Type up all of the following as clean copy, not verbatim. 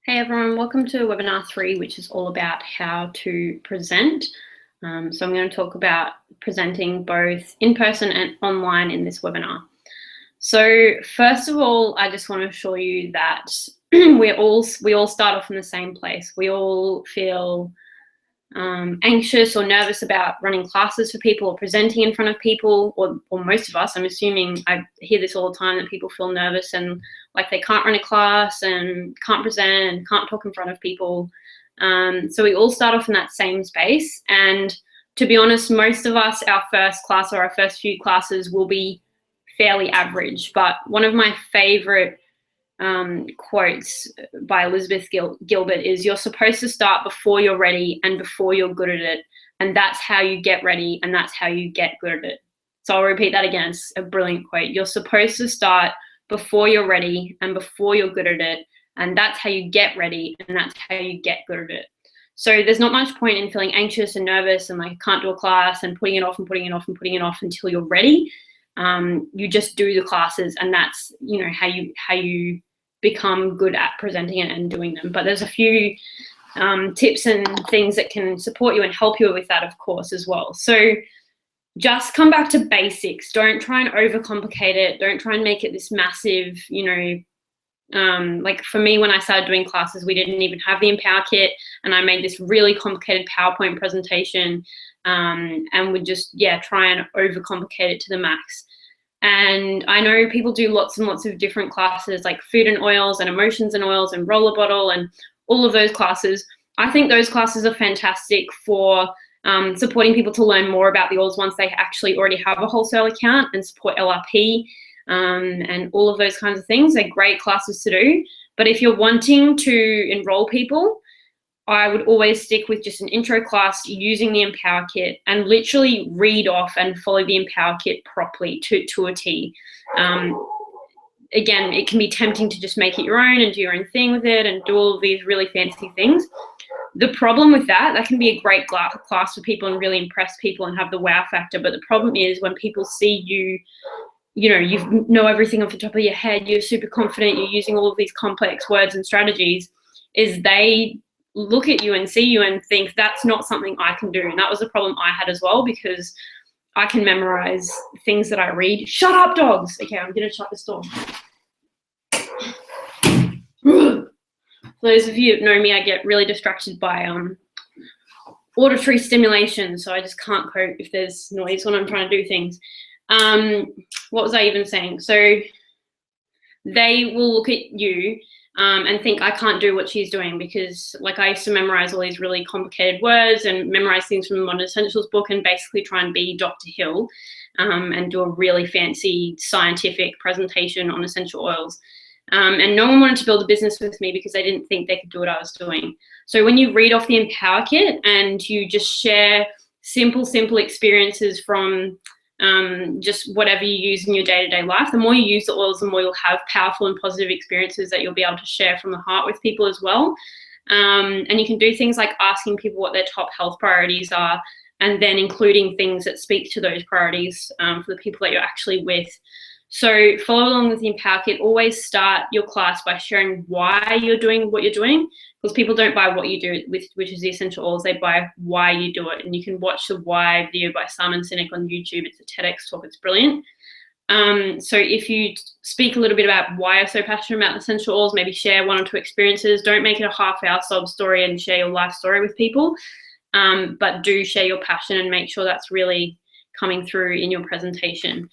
Hey everyone, welcome to webinar 3, which is all about how to present. So I'm going to talk about presenting both in person and online in this webinar. So first of all, I just want to assure you that we all start off in the same place. We all feel anxious or nervous about running classes for people or presenting in front of people, or most of us. I'm assuming I hear this all the time, that people feel nervous and like they can't run a class and can't present and can't talk in front of people. So we all start off in that same space. And to be honest, most of us, our first class or our first few classes will be fairly average. But one of my favorite quotes by Elizabeth Gilbert is, "You're supposed to start before you're ready and before you're good at it. And that's how you get ready and that's how you get good at it." So I'll repeat that again. It's a brilliant quote. You're supposed to start before you're ready and before you're good at it. And that's how you get ready and that's how you get good at it. So there's not much point in feeling anxious and nervous and like can't do a class and putting it off and putting it off and putting it off until you're ready. You just do the classes, and that's, you know, how you become good at presenting and doing them. But there's a few tips and things that can support you and help you with that, of course, as well. So just come back to basics. Don't try and overcomplicate it. Don't try and make it this massive, you know, like for me, when I started doing classes, we didn't even have the Empower Kit, and I made this really complicated PowerPoint presentation and would just, try and overcomplicate it to the max. And I know people do lots and lots of different classes like food and oils and emotions and oils and roller bottle and all of those classes. I think those classes are fantastic for supporting people to learn more about the oils once they actually already have a wholesale account, and support LRP and all of those kinds of things. They're great classes to do. But if you're wanting to enroll people, I would always stick with just an intro class using the Empower Kit and literally read off and follow the Empower Kit properly to a T. Again, it can be tempting to just make it your own and do your own thing with it and do all of these really fancy things. The problem with that can be a great class for people and really impress people and have the wow factor. But the problem is when people see you, you know, you know everything off the top of your head, you're super confident, you're using all of these complex words and strategies, is they look at you and see you and think that's not something I can do. And that was a problem I had as well, because I can memorize things that I read. Shut up, dogs. Okay, I'm gonna shut this door. For those of you who know me, I get really distracted by auditory stimulation, so I just can't cope if there's noise when I'm trying to do things. What was I even saying? So they will look at you and think, I can't do what she's doing, because like I used to memorize all these really complicated words and memorize things from the Modern Essentials book and basically try and be Dr. Hill and do a really fancy scientific presentation on essential oils. And no one wanted to build a business with me because they didn't think they could do what I was doing. So when you read off the Empower Kit and you just share simple experiences from just whatever you use in your day-to-day life, the more you use the oils, the more you'll have powerful and positive experiences that you'll be able to share from the heart with people as well. And you can do things like asking people what their top health priorities are, and then including things that speak to those priorities for the people that you're actually with. So follow along with the Empower Kit. Always start your class by sharing why you're doing what you're doing, because people don't buy what you do, which is the essential oils. They buy why you do it. And you can watch the why video by Simon Sinek on YouTube. It's a TEDx talk. It's brilliant. So if you speak a little bit about why you're so passionate about essential oils, maybe share 1 or 2 experiences. Don't make it a half-hour sob story and share your life story with people, but do share your passion and make sure that's really coming through in your presentation.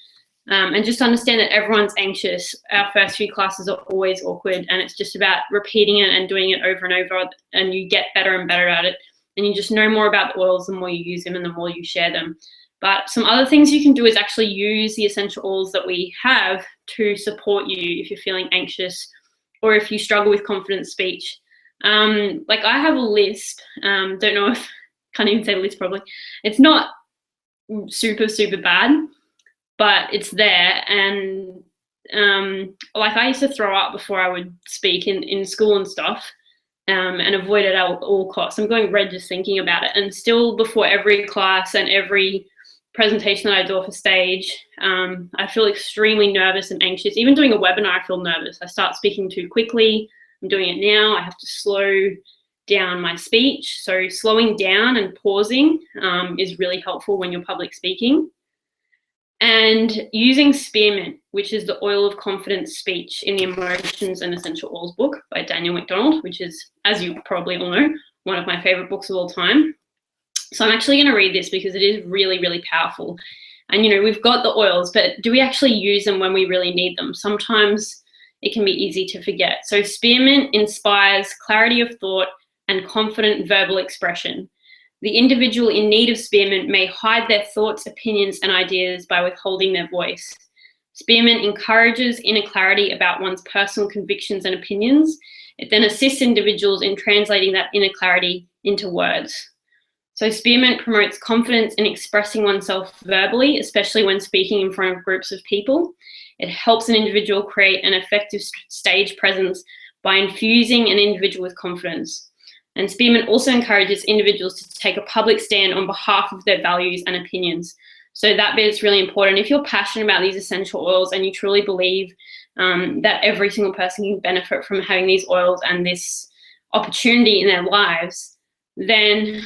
And just understand that everyone's anxious. Our first few classes are always awkward, and it's just about repeating it and doing it over and over, and you get better and better at it, and you just know more about the oils the more you use them and the more you share them. But some other things you can do is actually use the essential oils that we have to support you if you're feeling anxious or if you struggle with confident speech. Like I have a lisp. Don't know if, can't even say lisp probably. It's not super bad, but it's there. And like I used to throw up before I would speak in school and stuff, and avoid it at all costs. I'm going red just thinking about it. And still before every class and every presentation that I do off a stage, I feel extremely nervous and anxious. Even doing a webinar, I feel nervous. I start speaking too quickly. I'm doing it now. I have to slow down my speech. So slowing down and pausing is really helpful when you're public speaking. And using spearmint, which is the oil of confidence speech in the Emotions and Essential Oils book by Daniel McDonald, which is, as you probably all know, one of my favorite books of all time. So I'm actually going to read this because it is really, really powerful. And, you know, we've got the oils, but do we actually use them when we really need them? Sometimes it can be easy to forget. So spearmint inspires clarity of thought and confident verbal expression. The individual in need of spearmint may hide their thoughts, opinions, and ideas by withholding their voice. Spearmint encourages inner clarity about one's personal convictions and opinions. It then assists individuals in translating that inner clarity into words. So spearmint promotes confidence in expressing oneself verbally, especially when speaking in front of groups of people. It helps an individual create an effective stage presence by infusing an individual with confidence. And spearmint also encourages individuals to take a public stand on behalf of their values and opinions. So that bit is really important. If you're passionate about these essential oils and you truly believe that every single person can benefit from having these oils and this opportunity in their lives, then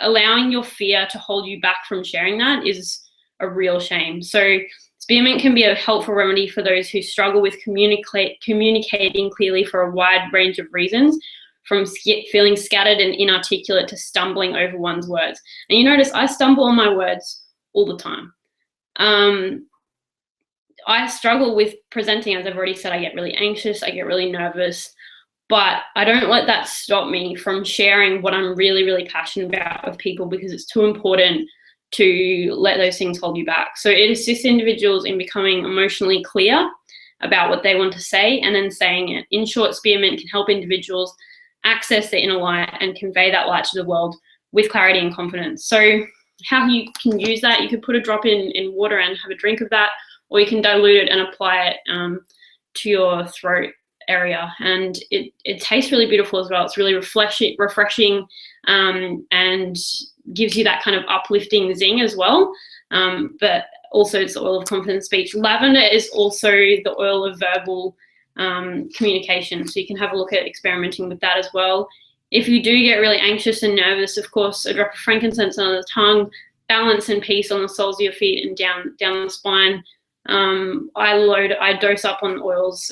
allowing your fear to hold you back from sharing that is a real shame. So spearmint can be a helpful remedy for those who struggle with communicating clearly for a wide range of reasons, from feeling scattered and inarticulate to stumbling over one's words. And you notice I stumble on my words all the time. I struggle with presenting, as I've already said. I get really anxious, I get really nervous, but I don't let that stop me from sharing what I'm really, really passionate about with people, because it's too important to let those things hold you back. So it assists individuals in becoming emotionally clear about what they want to say and then saying it. In short, spearmint can help individuals access the inner light and convey that light to the world with clarity and confidence. So how you can use that, you could put a drop in water and have a drink of that, or you can dilute it and apply it to your throat area. And it tastes really beautiful as well. It's really refreshing and gives you that kind of uplifting zing as well. But also it's the oil of confidence speech. Lavender is also the oil of verbal communication. So you can have a look at experimenting with that as well. If you do get really anxious and nervous, of course, a drop of frankincense on the tongue, balance and peace on the soles of your feet and down the spine. I dose up on oils,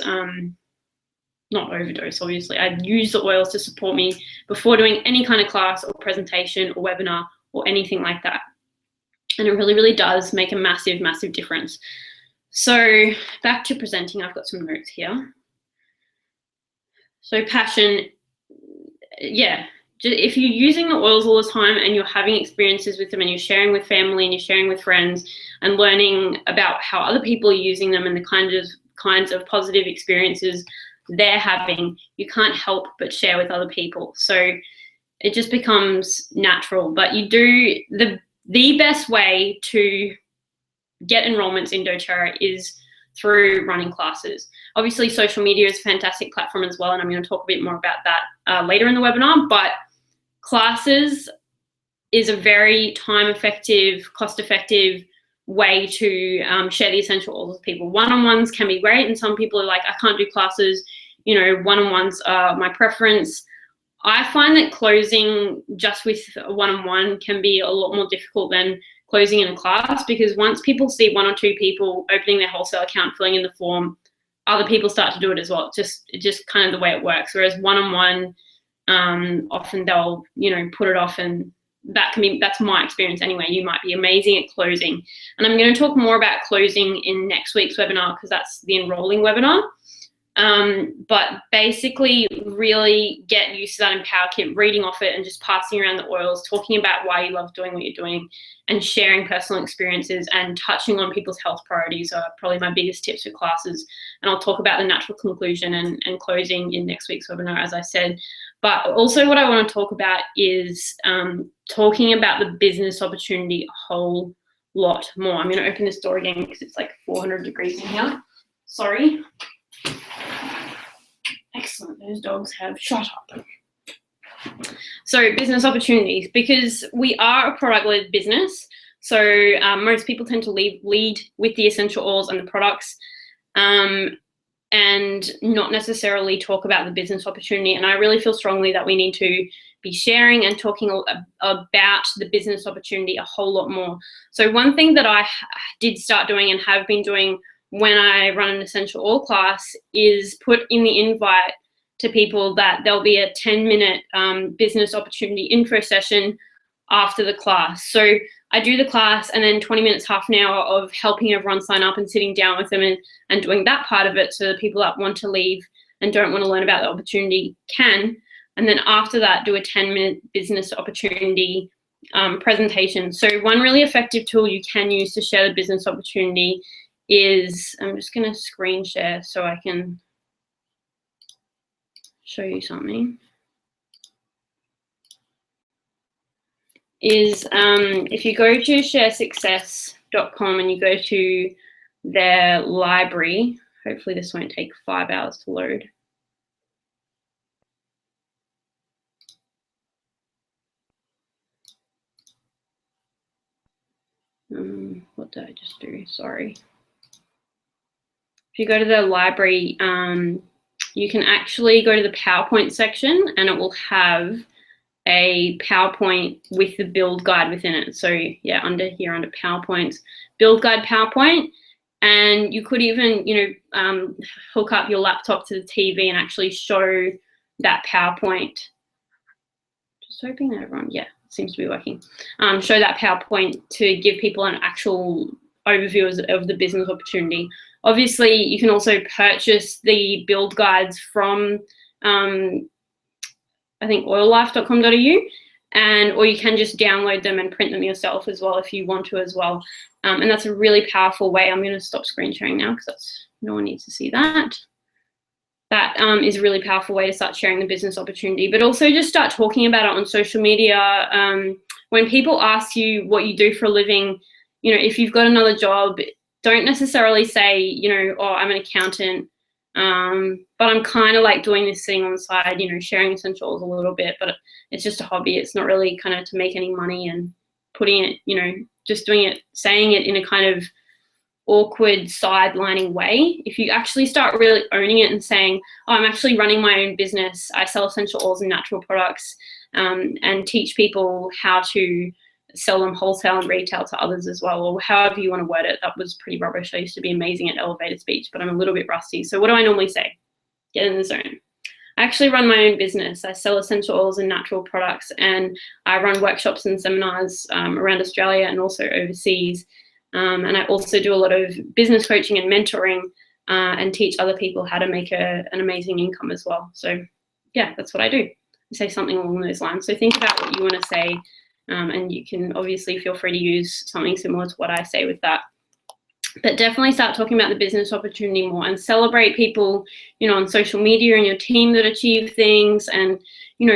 not overdose, obviously. I use the oils to support me before doing any kind of class or presentation or webinar or anything like that. And it really, really does make a massive, massive difference. So back to presenting, I've got some notes here. So passion, yeah, if you're using the oils all the time and you're having experiences with them and you're sharing with family and you're sharing with friends and learning about how other people are using them and the kinds of positive experiences they're having, you can't help but share with other people. So it just becomes natural. But you do, the best way to get enrollments in doTERRA is through running classes. Obviously, social media is a fantastic platform as well, and I'm going to talk a bit more about that later in the webinar, but classes is a very time-effective, cost-effective way to share the essential oils with people. One-on-ones can be great, and some people are like, I can't do classes, you know, one-on-ones are my preference. I find that closing just with a one-on-one can be a lot more difficult than closing in a class, because once people see one or two people opening their wholesale account, filling in the form, other people start to do it as well. It's just kind of the way it works. Whereas one-on-one, often they'll, you know, put it off, and that's my experience anyway. You might be amazing at closing. And I'm going to talk more about closing in next week's webinar, because that's the enrolling webinar. But basically really get used to that Empower Kit, reading off it and just passing around the oils, talking about why you love doing what you're doing, and sharing personal experiences and touching on people's health priorities are probably my biggest tips for classes. And I'll talk about the natural conclusion and closing in next week's webinar, as I said. But also what I want to talk about is talking about the business opportunity a whole lot more. I'm going to open this door again because it's like 400 degrees in here. Sorry. Excellent, those dogs have shut up. So business opportunities, because we are a product-led business. So most people tend to lead with the essential oils and the products. And and not necessarily talk about the business opportunity. And I really feel strongly that we need to be sharing and talking about the business opportunity a whole lot more. So one thing that I did start doing and have been doing when I run an essential oil class is put in the invite to people that there'll be a 10-minute business opportunity intro session after the class. So I do the class and then 20 minutes, half an hour of helping everyone sign up and sitting down with them and doing that part of it, so the people that want to leave and don't want to learn about the opportunity can. And then after that, do a 10-minute business opportunity presentation. So one really effective tool you can use to share the business opportunity is, I'm just going to screen share so I can show you something, is if you go to sharesuccess.com and you go to their library, hopefully this won't take 5 hours to load. What did I just do? Sorry. If you go to the library, you can actually go to the PowerPoint section and it will have a PowerPoint with the build guide within it. So yeah, under PowerPoints, build guide PowerPoint. And you could even, hook up your laptop to the TV and actually show that PowerPoint. Just hoping that everyone, yeah, seems to be working. Show that PowerPoint to give people an actual overview of the business opportunity. Obviously, you can also purchase the build guides from, I think, oillife.com.au, or you can just download them and print them yourself as well if you want to as well. And that's a really powerful way. I'm going to stop screen sharing now because no one needs to see that. That is a really powerful way to start sharing the business opportunity, but also just start talking about it on social media. When people ask you what you do for a living, if you've got another job, don't necessarily say, oh, I'm an accountant, but I'm kind of like doing this thing on the side, sharing essentials a little bit, but it's just a hobby. It's not really kind of to make any money, and putting it, just doing it, saying it in a kind of awkward sidelining way. If you actually start really owning it and saying, oh, I'm actually running my own business, I sell essential oils and natural products, and teach people how to sell them wholesale and retail to others as well, or however you want to word it. That was pretty rubbish. I used to be amazing at elevator speech, but I'm a little bit rusty. So what do I normally say? Get in the zone. I actually run my own business. I sell essential oils and natural products, and I run workshops and seminars around Australia and also overseas. And I also do a lot of business coaching and mentoring, and teach other people how to make an amazing income as well. So yeah, that's what I do. I say something along those lines. So think about what you want to say, and you can obviously feel free to use something similar to what I say with that. But definitely start talking about the business opportunity more, and celebrate people, on social media and your team that achieve things, and,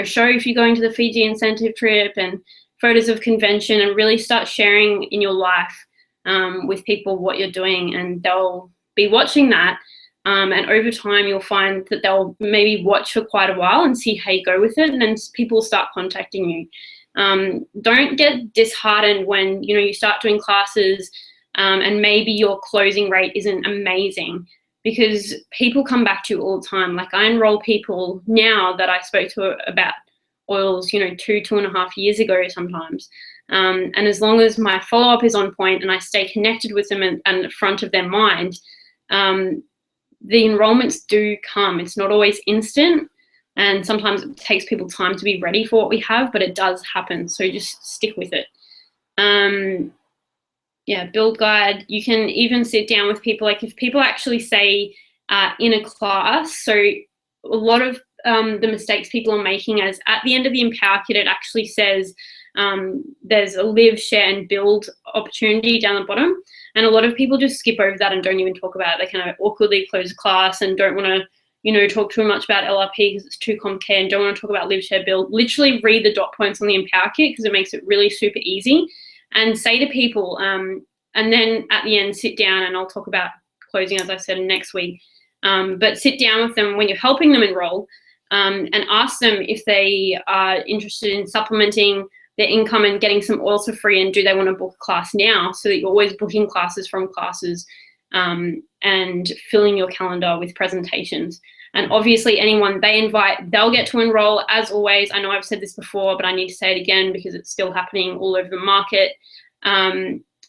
show if you're going to the Fiji incentive trip and photos of convention, and really start sharing in your life with people what you're doing, and they'll be watching that. And over time, you'll find that they'll maybe watch for quite a while and see how you go with it, and then people will start contacting you. Don't get disheartened when, you start doing classes and maybe your closing rate isn't amazing, because people come back to you all the time. Like, I enroll people now that I spoke to about oils, 2.5 years ago sometimes. And as long as my follow-up is on point and I stay connected with them and at the front of their mind, the enrollments do come. It's not always instant, and sometimes it takes people time to be ready for what we have, but it does happen. So just stick with it. Yeah, build guide. You can even sit down with people. Like, if people actually say in a class, so a lot of the mistakes people are making is at the end of the Empower Kit, it actually says there's a live, share, and build opportunity down the bottom. And a lot of people just skip over that and don't even talk about it. They kind of awkwardly close class and don't want to, talk too much about LRP because it's too complicated, and don't want to talk about live, share, build. Literally read the dot points on the Empower Kit, because it makes it really super easy. And say to people, and then at the end, sit down, and I'll talk about closing, as I said, next week. But sit down with them when you're helping them enroll, and ask them if they are interested in supplementing their income and getting some oils for free, and do they want to book a class now, so that you're always booking classes from classes. and filling your calendar with presentations. And obviously anyone they invite, they'll get to enroll. As always, I know I've said this before, but I need to say it again because it's still happening all over the market.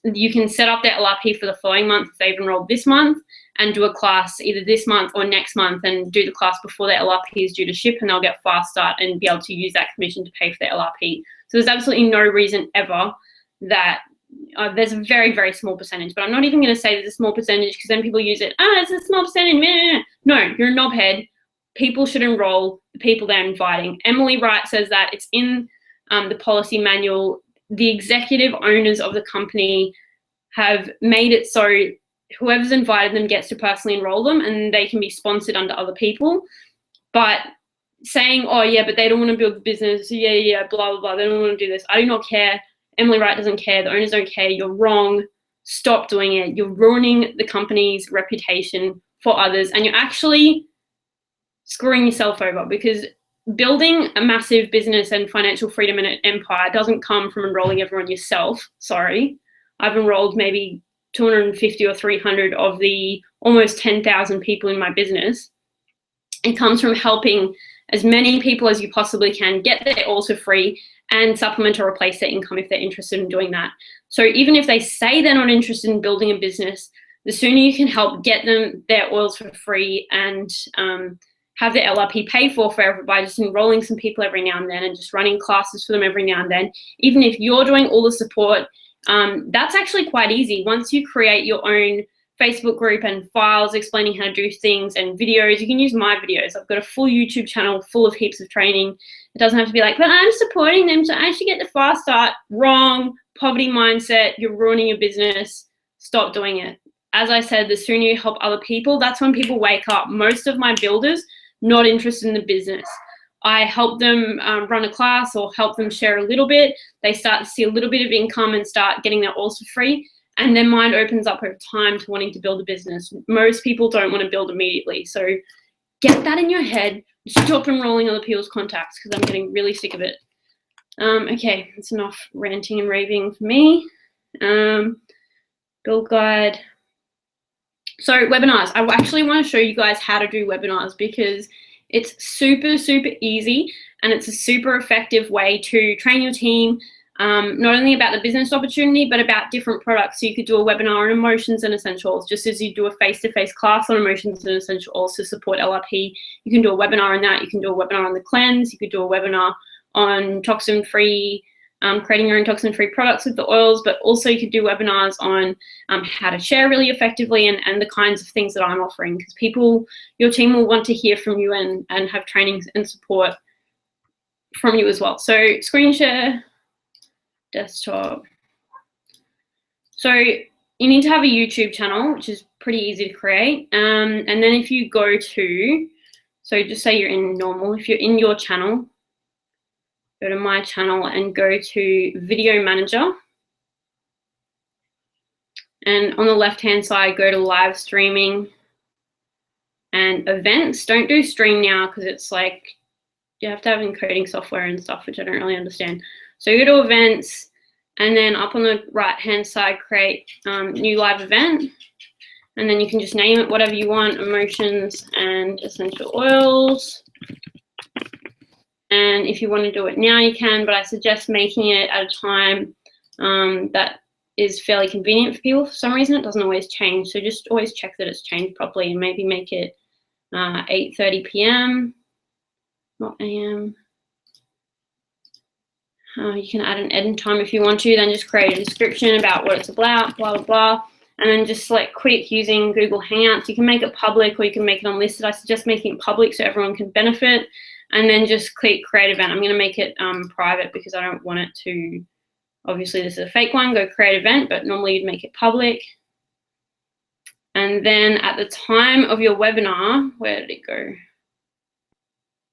You can set up their LRP for the following month if they've enrolled this month, and do a class either this month or next month, and do the class before their LRP is due to ship, and they'll get fast start and be able to use that commission to pay for their LRP. So there's absolutely no reason ever that there's a very, very small percentage, but I'm not even going to say there's a small percentage because then people use it, it's a small percentage. No, you're a knobhead. People should enroll the people they're inviting. Emily Wright says that. It's in the policy manual. The executive owners of the company have made it so whoever's invited them gets to personally enroll them, and they can be sponsored under other people. But saying, oh yeah, but they don't want to build the business, yeah, blah, blah, blah, they don't want to do this. I do not care. Emily Wright doesn't care. The owners don't care. You're wrong. Stop doing it. You're ruining the company's reputation for others, and you're actually screwing yourself over, because building a massive business and financial freedom and an empire doesn't come from enrolling everyone yourself. Sorry. I've enrolled maybe 250 or 300 of the almost 10,000 people in my business. It comes from helping as many people as you possibly can get their oils for free and supplement or replace their income if they're interested in doing that. So even if they say they're not interested in building a business, the sooner you can help get them their oils for free and have their LRP paid for forever by just enrolling some people every now and then and just running classes for them every now and then, even if you're doing all the support, that's actually quite easy. Once you create your own Facebook group and files explaining how to do things and videos, you can use my videos. I've got a full YouTube channel full of heaps of training. It doesn't have to be like, but I'm supporting them, so I should get the fast start. Wrong. Poverty mindset. You're ruining your business. Stop doing it. As I said, the sooner you help other people, that's when people wake up. Most of my builders, not interested in the business. I help them run a class or help them share a little bit. They start to see a little bit of income and start getting their oils for free. And their mind opens up over time to wanting to build a business. Most people don't want to build immediately. So get that in your head. Stop enrolling other people's contacts, because I'm getting really sick of it. Okay, that's enough ranting and raving for me. Build guide. So webinars. I actually want to show you guys how to do webinars, because it's super, super easy and it's a super effective way to train your team, not only about the business opportunity, but about different products. So you could do a webinar on emotions and essential oils, just as you do a face-to-face class on emotions and essential oils to support LRP. You can do a webinar on that. You can do a webinar on the cleanse. You could do a webinar on toxin-free, creating your own toxin-free products with the oils, but also you could do webinars on how to share really effectively and the kinds of things that I'm offering, because people, your team will want to hear from you and have trainings and support from you as well. So screen share, desktop. So you need to have a YouTube channel, which is pretty easy to create. And then if you go to, so just say you're in normal, if you're in your channel, go to my channel and go to video manager. And on the left-hand side, go to live streaming and events. Don't do stream now, because it's like, you have to have encoding software and stuff, which I don't really understand. So you go to events, and then up on the right-hand side, create new live event. And then you can just name it whatever you want, emotions and essential oils. And if you want to do it now, you can, but I suggest making it at a time that is fairly convenient for people. For some reason, it doesn't always change. So just always check that it's changed properly, and maybe make it 8:30 p.m., not a.m. You can add an end time if you want to, then just create a description about what it's about, blah, blah, blah. And then just select quit using Google Hangouts. You can make it public or you can make it unlisted. I suggest making it public so everyone can benefit. And then just click create event. I'm going to make it private because I don't want it to, obviously this is a fake one, go create event, but normally you'd make it public. And then at the time of your webinar, where did it go?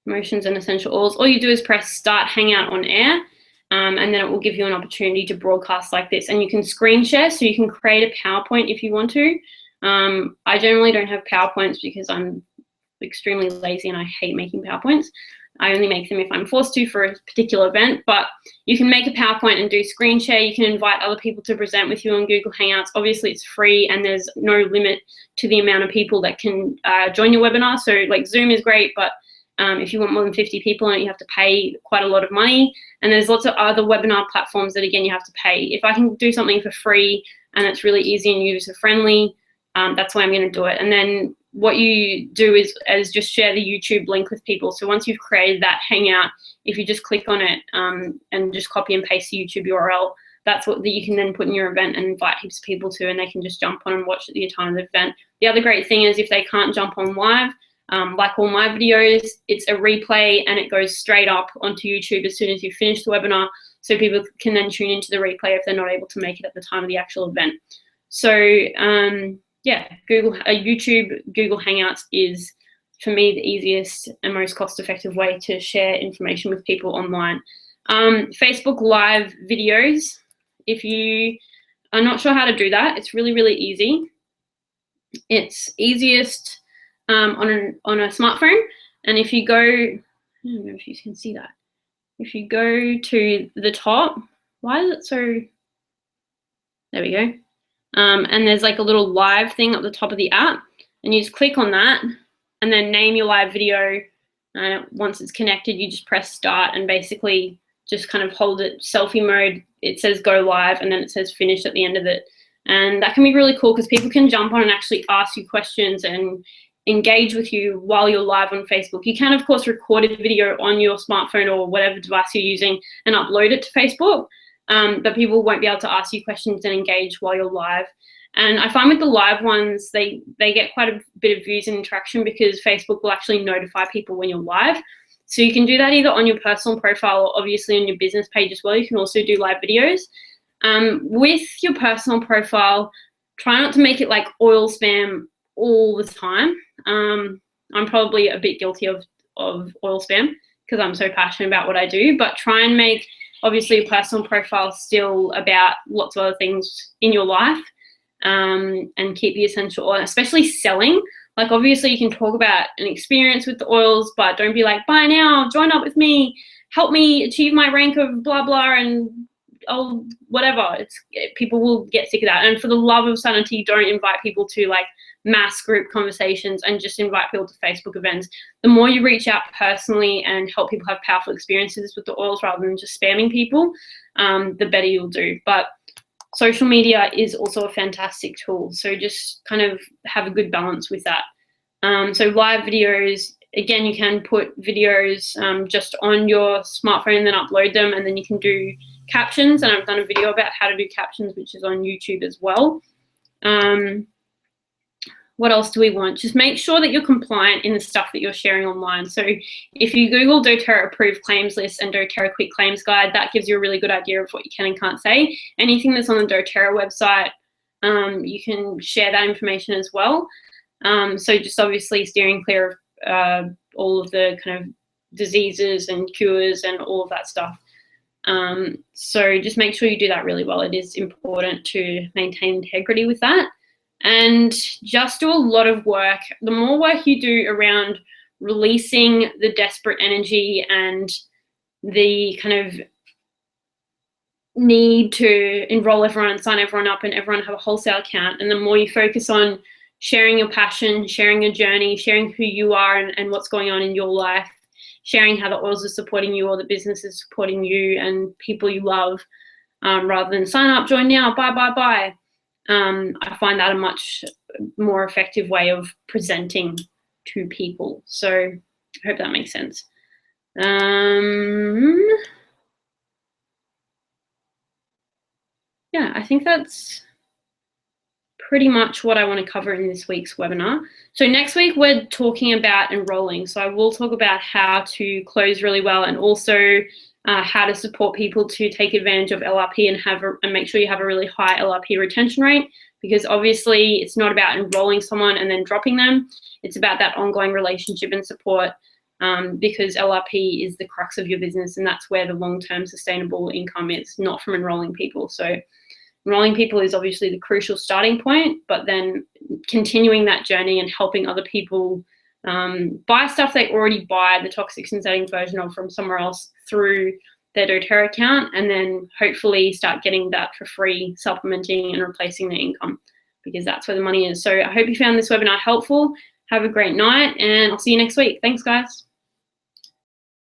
Emotions and essential oils. All you do is press start Hangout on air, and then it will give you an opportunity to broadcast like this. And you can screen share, so you can create a PowerPoint if you want to. I generally don't have PowerPoints because I'm extremely lazy and I hate making PowerPoints. I only make them if I'm forced to for a particular event, but you can make a PowerPoint and do screen share. You can invite other people to present with you on Google Hangouts. Obviously, it's free and there's no limit to the amount of people that can join your webinar. So like Zoom is great, but if you want more than 50 people on it, you have to pay quite a lot of money. And there's lots of other webinar platforms that, again, you have to pay. If I can do something for free and it's really easy and user-friendly, that's why I'm going to do it. And then what you do is just share the YouTube link with people. So once you've created that Hangout, if you just click on it and just copy and paste the YouTube URL, that's what you can then put in your event and invite heaps of people to, and they can just jump on and watch at the time of the event. The other great thing is if they can't jump on live, like all my videos, it's a replay and it goes straight up onto YouTube as soon as you finish the webinar, so people can then tune into the replay if they're not able to make it at the time of the actual event. So yeah, YouTube Google Hangouts is, for me, the easiest and most cost-effective way to share information with people online. Facebook Live videos, if you are not sure how to do that, it's really, really easy. It's easiest on a smartphone, and if you go, I don't know if you can see that. If you go to the top, why is it so, there we go. And there's like a little live thing at the top of the app, and you just click on that and then name your live video. Once it's connected, you just press start and basically just kind of hold it selfie mode. It says go live and then it says finish at the end of it. And that can be really cool because people can jump on and actually ask you questions and engage with you while you're live on Facebook. You can, of course, record a video on your smartphone or whatever device you're using and upload it to Facebook. But people won't be able to ask you questions and engage while you're live. And I find with the live ones, they get quite a bit of views and interaction because Facebook will actually notify people when you're live. So you can do that either on your personal profile or obviously on your business page as well. You can also do live videos. With your personal profile, try not to make it like oil spam all the time. I'm probably a bit guilty of oil spam because I'm so passionate about what I do, but try and make obviously your personal profile still about lots of other things in your life, and keep the essential oil, especially selling. Like obviously you can talk about an experience with the oils, but don't be like, buy now, join up with me, help me achieve my rank of blah, blah, and oh, whatever. People will get sick of that. And for the love of sanity, don't invite people to like mass group conversations and just invite people to Facebook events. The more you reach out personally and help people have powerful experiences with the oils rather than just spamming people, the better you'll do. But social media is also a fantastic tool. So just kind of have a good balance with that. So live videos, again, you can put videos just on your smartphone and then upload them, and then you can do captions. And I've done a video about how to do captions, which is on YouTube as well. What else do we want? Just make sure that you're compliant in the stuff that you're sharing online. So if you Google doTERRA approved claims list and doTERRA quick claims guide, that gives you a really good idea of what you can and can't say. Anything that's on the doTERRA website, you can share that information as well. So just obviously steering clear of all of the kind of diseases and cures and all of that stuff. So just make sure you do that really well. It is important to maintain integrity with that. And just do a lot of work. The more work you do around releasing the desperate energy and the kind of need to enroll everyone and sign everyone up and everyone have a wholesale account, and the more you focus on sharing your passion, sharing your journey, sharing who you are and what's going on in your life, sharing how the oils are supporting you or the business is supporting you and people you love, rather than sign up, join now, buy, buy, buy. I find that a much more effective way of presenting to people. So I hope that makes sense. Yeah, I think that's pretty much what I want to cover in this week's webinar. So next week we're talking about enrolling. So I will talk about how to close really well and also how to support people to take advantage of LRP and make sure you have a really high LRP retention rate, because obviously it's not about enrolling someone and then dropping them. It's about that ongoing relationship and support, because LRP is the crux of your business, and that's where the long-term sustainable income is, not from enrolling people. So enrolling people is obviously the crucial starting point, but then continuing that journey and helping other people buy stuff they already buy the toxics and settings version of from somewhere else through their doTERRA account, and then hopefully start getting that for free, supplementing and replacing their income, because that's where the money is. So I hope you found this webinar helpful. Have a great night, and I'll see you next week. Thanks, guys.